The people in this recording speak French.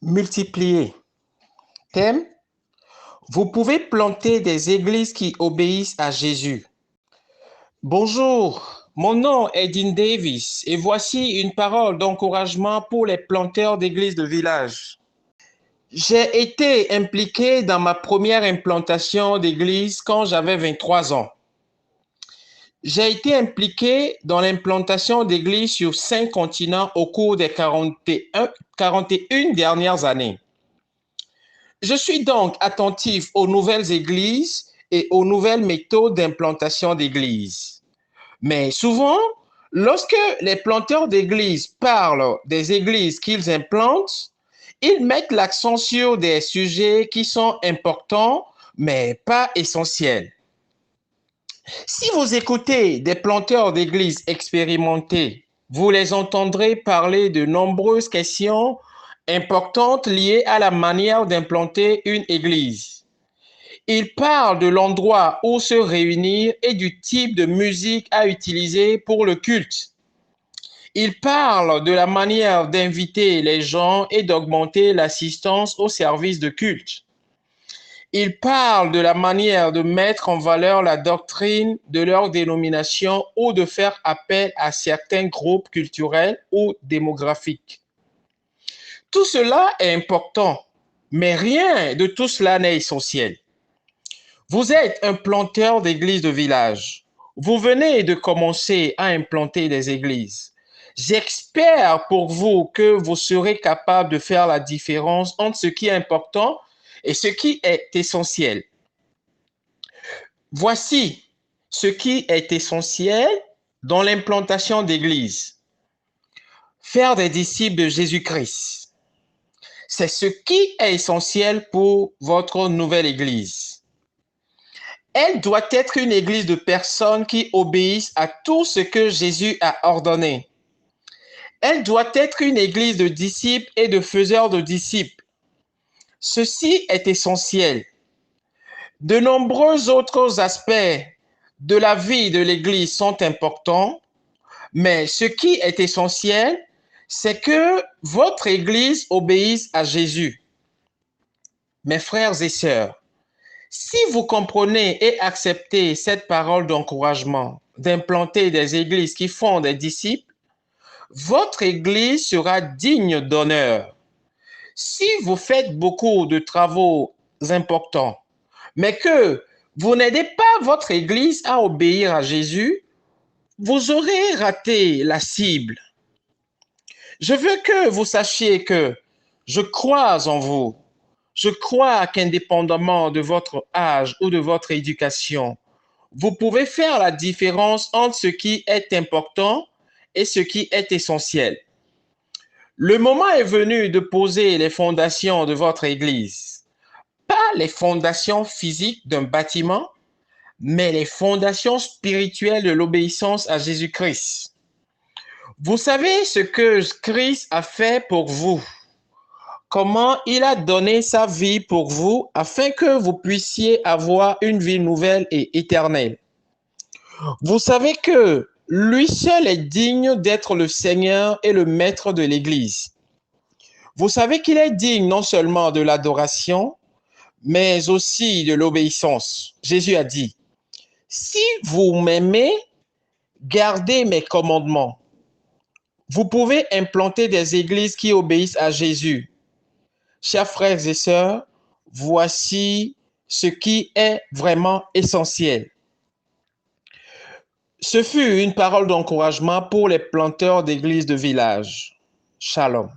Multiplier. Thème: vous pouvez planter des églises qui obéissent à Jésus. Bonjour, mon nom est Dean Davis et voici une parole d'encouragement pour les planteurs d'églises de village. J'ai été impliqué dans ma première implantation d'église quand j'avais 23 ans. J'ai été impliqué dans l'implantation d'églises sur 5 continents au cours des 41 dernières années. Je suis donc attentif aux nouvelles églises et aux nouvelles méthodes d'implantation d'églises. Mais souvent, lorsque les planteurs d'églises parlent des églises qu'ils implantent, ils mettent l'accent sur des sujets qui sont importants, mais pas essentiels. Si vous écoutez des planteurs d'églises expérimentés, vous les entendrez parler de nombreuses questions importantes liées à la manière d'implanter une église. Ils parlent de l'endroit où se réunir et du type de musique à utiliser pour le culte. Ils parlent de la manière d'inviter les gens et d'augmenter l'assistance au service de culte. Ils parlent de la manière de mettre en valeur la doctrine de leur dénomination ou de faire appel à certains groupes culturels ou démographiques. Tout cela est important, mais rien de tout cela n'est essentiel. Vous êtes un planteur d'églises de village. Vous venez de commencer à implanter des églises. J'espère pour vous que vous serez capable de faire la différence entre ce qui est important et ce qui est essentiel. Voici ce qui est essentiel dans l'implantation d'églises. Faire des disciples de Jésus-Christ. C'est ce qui est essentiel pour votre nouvelle église. Elle doit être une église de personnes qui obéissent à tout ce que Jésus a ordonné. Elle doit être une église de disciples et de faiseurs de disciples. Ceci est essentiel. De nombreux autres aspects de la vie de l'église sont importants, mais ce qui est essentiel, c'est que votre église obéisse à Jésus. Mes frères et sœurs, si vous comprenez et acceptez cette parole d'encouragement, d'implanter des églises qui font des disciples, votre église sera digne d'honneur. Si vous faites beaucoup de travaux importants, mais que vous n'aidez pas votre église à obéir à Jésus, vous aurez raté la cible. Je veux que vous sachiez que je crois en vous. Je crois qu'indépendamment de votre âge ou de votre éducation, vous pouvez faire la différence entre ce qui est important et ce qui est essentiel. Le moment est venu de poser les fondations de votre église. Pas les fondations physiques d'un bâtiment, mais les fondations spirituelles de l'obéissance à Jésus-Christ. Vous savez ce que Christ a fait pour vous, comment il a donné sa vie pour vous afin que vous puissiez avoir une vie nouvelle et éternelle. Vous savez que lui seul est digne d'être le Seigneur et le Maître de l'Église. Vous savez qu'il est digne non seulement de l'adoration, mais aussi de l'obéissance. Jésus a dit, si vous m'aimez, gardez mes commandements. Vous pouvez implanter des églises qui obéissent à Jésus. Chers frères et sœurs, voici ce qui est vraiment essentiel. Ce fut une parole d'encouragement pour les planteurs d'églises de village. Shalom.